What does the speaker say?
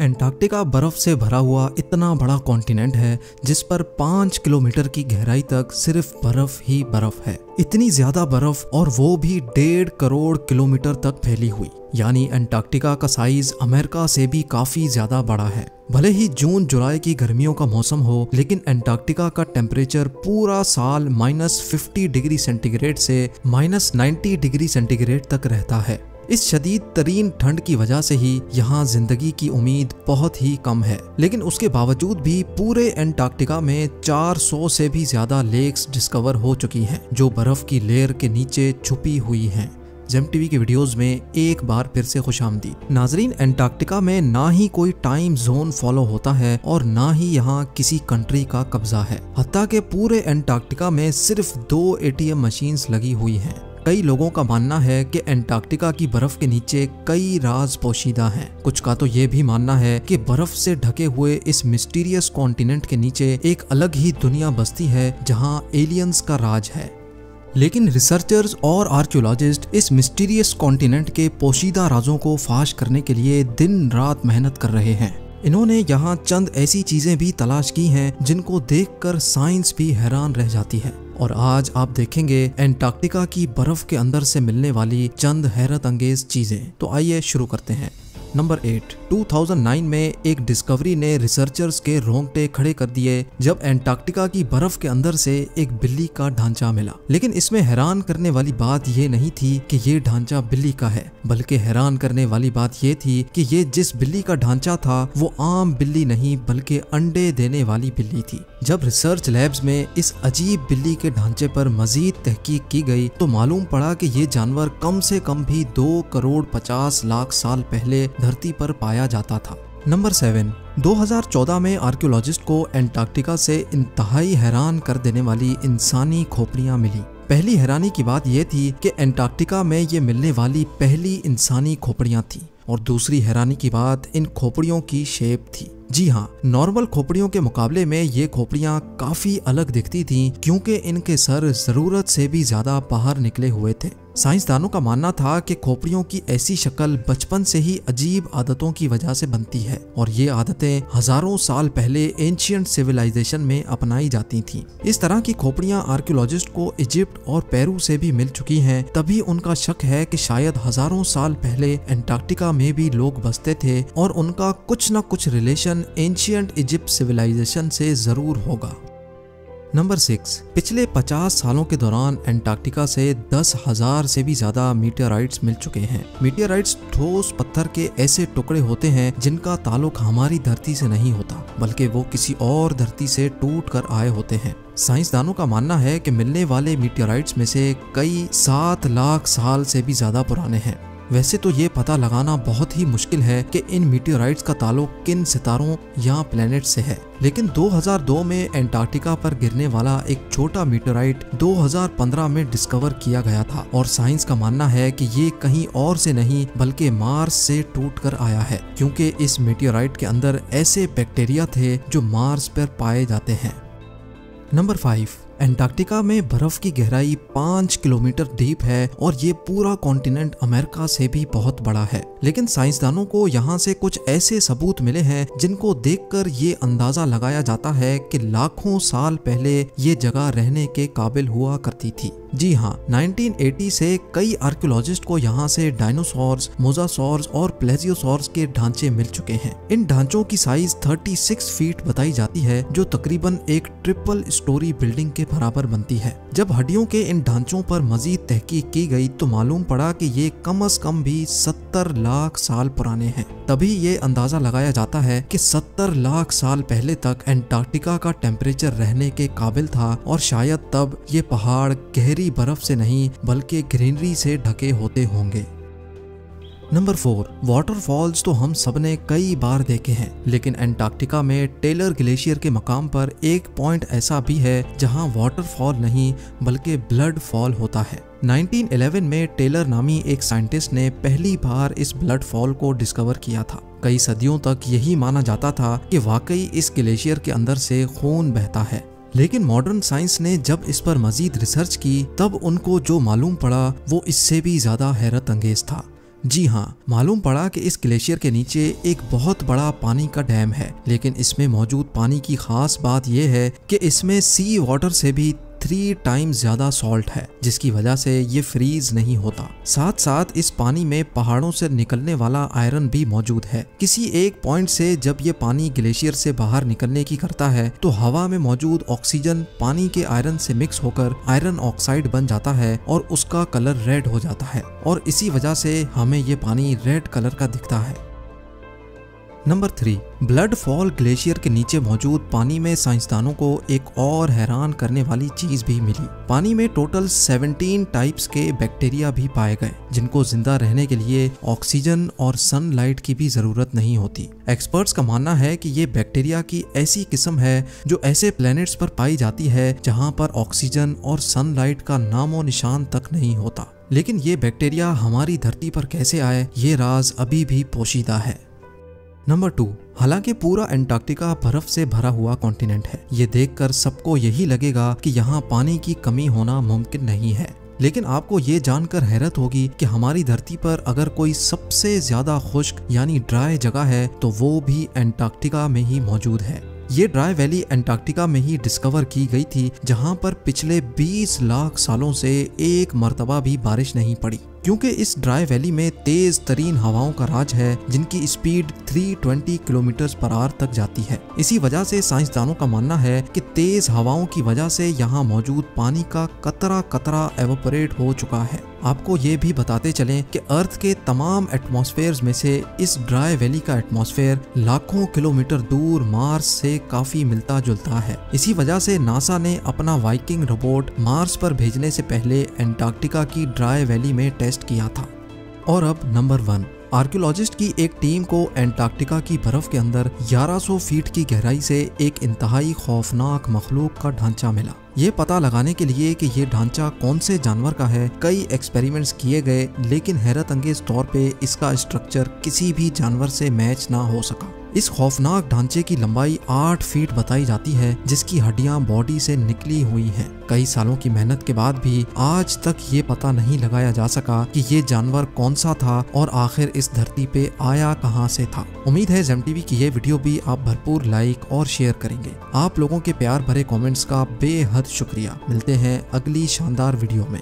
Antarctica बर्फ से भरा हुआ इतना बड़ा कॉन्टिनेंट है जिस पर 5 किलोमीटर की गहराई तक सिर्फ बर्फ ही बर्फ है। इतनी ज्यादा बर्फ, और वो भी 1.5 करोड़ किलोमीटर तक फैली हुई। यानी एंटार्क्टिका का साइज अमेरिका से भी काफी ज्यादा बड़ा है। भले ही जून जुलाई की गर्मियों का मौसम हो, लेकिन एंटार्क्टिका का टेम्परेचर पूरा साल -50 डिग्री सेंटीग्रेड से -90 डिग्री सेंटीग्रेड तक रहता है। इस शदीद तरीन ठंड की वजह से ही यहाँ जिंदगी की उम्मीद बहुत ही कम है। लेकिन उसके बावजूद भी पूरे एंटार्क्टिका में 400 से भी ज्यादा लेक्स डिस्कवर हो चुकी हैं, जो बर्फ की लेयर के नीचे छुपी हुई हैं। जेम टीवी के वीडियोस में एक बार फिर से खुशामदीद। नाजरीन, एंटार्क्टिका में ना ही कोई टाइम जोन फॉलो होता है और ना ही यहाँ किसी कंट्री का कब्जा है। हत्ता के पूरे एंटार्क्टिका में सिर्फ 2 ATM मशीन्स लगी हुई हैं। कई लोगों का मानना है कि एंटार्क्टिका की बर्फ के नीचे कई राज पोशीदा हैं। कुछ का तो ये भी मानना है कि बर्फ से ढके हुए इस मिस्टीरियस कॉन्टिनेंट के नीचे एक अलग ही दुनिया बसती है जहाँ एलियंस का राज है। लेकिन रिसर्चर्स और आर्कियोलॉजिस्ट इस मिस्टीरियस कॉन्टिनेंट के पोशीदा राजों को फाश करने के लिए दिन रात मेहनत कर रहे हैं। इन्होंने यहाँ चंद ऐसी चीजें भी तलाश की हैं जिनको देखकर साइंस भी हैरान रह जाती है। और आज आप देखेंगे एंटार्क्टिका की बर्फ के अंदर से मिलने वाली चंद हैरत अंगेज चीजें। तो आइए शुरू करते हैं। नंबर 8, 2009 में एक डिस्कवरी ने रिसर्चर्स के रोंगटे खड़े कर दिए जब एंटार्क्टिका की बर्फ के अंदर से एक बिल्ली का ढांचा मिला। लेकिन इसमें हैरान करने वाली बात ये नहीं थी कि ये ढांचा बिल्ली का है, बल्कि हैरान करने वाली बात ये थी कि ये जिस बिल्ली का ढांचा था वो आम बिल्ली नहीं बल्कि अंडे देने वाली बिल्ली थी। जब रिसर्च लैब्स में इस अजीब बिल्ली के ढांचे पर मजीद तहकीक की गई तो मालूम पड़ा कि ये जानवर कम से कम भी 2 करोड़ 50 लाख साल पहले धरती पर पाया जाता था। नंबर 7, 2014 में आर्कियोलॉजिस्ट को एंटार्क्टिका से इंतहाई हैरान कर देने वाली इंसानी खोपड़ियां मिली। पहली हैरानी की बात यह थी कि एंटार्क्टिका में ये मिलने वाली पहली इंसानी खोपड़ियां थी, और दूसरी हैरानी की बात इन खोपड़ियों की शेप थी। जी हाँ, नॉर्मल खोपड़ियों के मुकाबले में ये खोपड़ियां काफी अलग दिखती थीं क्योंकि इनके सर जरूरत से भी ज्यादा बाहर निकले हुए थे। साइंसदानों का मानना था कि खोपड़ियों की ऐसी शक्ल बचपन से ही अजीब आदतों की वजह से बनती है, और ये आदतें हजारों साल पहले एंशिएंट सिविलाइजेशन में अपनाई जाती थीं। इस तरह की खोपड़ियां आर्कियोलॉजिस्ट को इजिप्ट और पेरू से भी मिल चुकी हैं। तभी उनका शक है कि शायद हजारों साल पहले एंटार्क्टिका में भी लोग बसते थे और उनका कुछ न कुछ रिलेशन एंशिएंट इजिप्ट सिविलाइजेशन से जरूर होगा। नंबर 6, पिछले 50 सालों के दौरान एंटार्क्टिका से 10,000 से भी ज्यादा मीटियोराइट्स मिल चुके हैं। मीटियोराइट्स ठोस पत्थर के ऐसे टुकड़े होते हैं जिनका ताल्लुक हमारी धरती से नहीं होता, बल्कि वो किसी और धरती से टूट कर आए होते हैं। साइंसदानों का मानना है कि मिलने वाले मीटियोराइट्स में से कई 7 लाख साल से भी ज्यादा पुराने हैं। वैसे तो ये पता लगाना बहुत ही मुश्किल है कि इन मीटियोराइट्स का ताल्लुक किन सितारों या प्लेनेट से है, लेकिन 2002 में एंटार्क्टिका पर गिरने वाला एक छोटा मीटियोराइट 2015 में डिस्कवर किया गया था, और साइंस का मानना है कि ये कहीं और से नहीं बल्कि मार्स से टूटकर आया है, क्योंकि इस मीटियोराइट के अंदर ऐसे बैक्टीरिया थे जो मार्स पर पाए जाते हैं। नंबर 5, एंटार्क्टिका में बर्फ की गहराई 5 किलोमीटर डीप है और ये पूरा कॉन्टिनेंट अमेरिका से भी बहुत बड़ा है। लेकिन साइंसदानों को यहाँ से कुछ ऐसे सबूत मिले हैं जिनको देखकर ये अंदाजा लगाया जाता है कि लाखों साल पहले ये जगह रहने के काबिल हुआ करती थी। जी हाँ, 1980 से कई आर्कियोलॉजिस्ट को यहाँ से डायनासोर्स, मोजासोर्स और प्लेजियोसोर्स के ढांचे मिल चुके हैं। इन ढांचों की साइज 36 फीट बताई जाती है, जो तकरीबन एक ट्रिपल स्टोरी बिल्डिंग के बराबर बनती है। जब हड्डियों के इन ढांचों पर मजीद तहकीक की गई तो मालूम पड़ा कि ये कम से कम भी 70 लाख साल पुराने हैं। तभी ये अंदाजा लगाया जाता है कि 70 लाख साल पहले तक एंटार्क्टिका का टेम्परेचर रहने के काबिल था, और शायद तब ये पहाड़ गहरी बर्फ से नहीं बल्कि ग्रीनरी से ढके होते होंगे। नंबर 4, वाटरफॉल्स तो हम सबने कई बार देखे हैं, लेकिन एंटार्क्टिका में टेलर ग्लेशियर के मकाम पर एक पॉइंट ऐसा भी है जहां वाटरफॉल नहीं बल्कि ब्लड फॉल होता है। 1911 में टेलर नामी एक साइंटिस्ट ने पहली बार इस ब्लड फॉल को डिस्कवर किया था। कई सदियों तक यही माना जाता था कि वाकई इस ग्लेशियर के अंदर से खून बहता है, लेकिन मॉडर्न साइंस ने जब इस पर मजीद रिसर्च की तब उनको जो मालूम पड़ा वो इससे भी ज्यादा हैरत अंगेज था। जी हाँ, मालूम पड़ा कि इस ग्लेशियर के नीचे एक बहुत बड़ा पानी का डैम है, लेकिन इसमें मौजूद पानी की खास बात यह है कि इसमें सी वाटर से भी 3 टाइम्स ज्यादा सॉल्ट है, जिसकी वजह से ये फ्रीज नहीं होता। साथ साथ इस पानी में पहाड़ों से निकलने वाला आयरन भी मौजूद है। किसी एक पॉइंट से जब ये पानी ग्लेशियर से बाहर निकलने की करता है तो हवा में मौजूद ऑक्सीजन पानी के आयरन से मिक्स होकर आयरन ऑक्साइड बन जाता है और उसका कलर रेड हो जाता है, और इसी वजह से हमें ये पानी रेड कलर का दिखता है। नंबर 3, ब्लड फॉल ग्लेशियर के नीचे मौजूद पानी में साइंसदानों को एक और हैरान करने वाली चीज भी मिली। पानी में टोटल 17 टाइप्स के बैक्टीरिया भी पाए गए, जिनको जिंदा रहने के लिए ऑक्सीजन और सनलाइट की भी जरूरत नहीं होती। एक्सपर्ट्स का मानना है कि ये बैक्टीरिया की ऐसी किस्म है जो ऐसे प्लैनेट्स पर पाई जाती है जहाँ पर ऑक्सीजन और सनलाइट का नामो निशान तक नहीं होता। लेकिन ये बैक्टीरिया हमारी धरती पर कैसे आए, ये राज अभी भी पोशीदा है। नंबर 2, हालांकि पूरा अंटार्कटिका बर्फ से भरा हुआ कॉन्टिनेंट है, ये देखकर सबको यही लगेगा कि यहाँ पानी की कमी होना मुमकिन नहीं है। लेकिन आपको ये जानकर हैरत होगी कि हमारी धरती पर अगर कोई सबसे ज्यादा खुश्क यानी ड्राई जगह है तो वो भी अंटार्कटिका में ही मौजूद है। ये ड्राई वैली अंटार्कटिका में ही डिस्कवर की गई थी, जहाँ पर पिछले 20 लाख सालों से एक मर्तबा भी बारिश नहीं पड़ी, क्योंकि इस ड्राई वैली में तेज तरीन हवाओं का राज है, जिनकी स्पीड 320 किलोमीटर पर आवर तक जाती है। इसी वजह से साइंसदानों का मानना है कि तेज हवाओं की वजह से यहाँ मौजूद पानी का कतरा कतरा एवोपरेट हो चुका है। आपको ये भी बताते चलें कि अर्थ के तमाम एटमॉस्फेयर्स में से इस ड्राई वैली का एटमॉस्फेयर लाखों किलोमीटर दूर मार्स से काफी मिलता जुलता है। इसी वजह से नासा ने अपना वाइकिंग रोबोट मार्स पर भेजने से पहले अंटार्कटिका की ड्राई वैली में टेस्ट किया था। और अब नंबर 1, आर्कियोलॉजिस्ट की एक टीम को अंटार्कटिका की बर्फ के अंदर 1100 फीट की गहराई से एक इंतहाई खौफनाक मखलूक का ढांचा मिला। ये पता लगाने के लिए कि ये ढांचा कौन से जानवर का है, कई एक्सपेरिमेंट्स किए गए, लेकिन हैरत अंगेज तौर पे इसका स्ट्रक्चर किसी भी जानवर से मैच ना हो सका। इस खौफनाक ढांचे की लंबाई 8 फीट बताई जाती है, जिसकी हड्डियां बॉडी से निकली हुई हैं। कई सालों की मेहनत के बाद भी आज तक ये पता नहीं लगाया जा सका कि ये जानवर कौन सा था और आखिर इस धरती पे आया कहां से था। उम्मीद है जेम टीवी की ये वीडियो भी आप भरपूर लाइक और शेयर करेंगे। आप लोगों के प्यार भरे कमेंट्स का बेहद शुक्रिया। मिलते हैं अगली शानदार वीडियो में।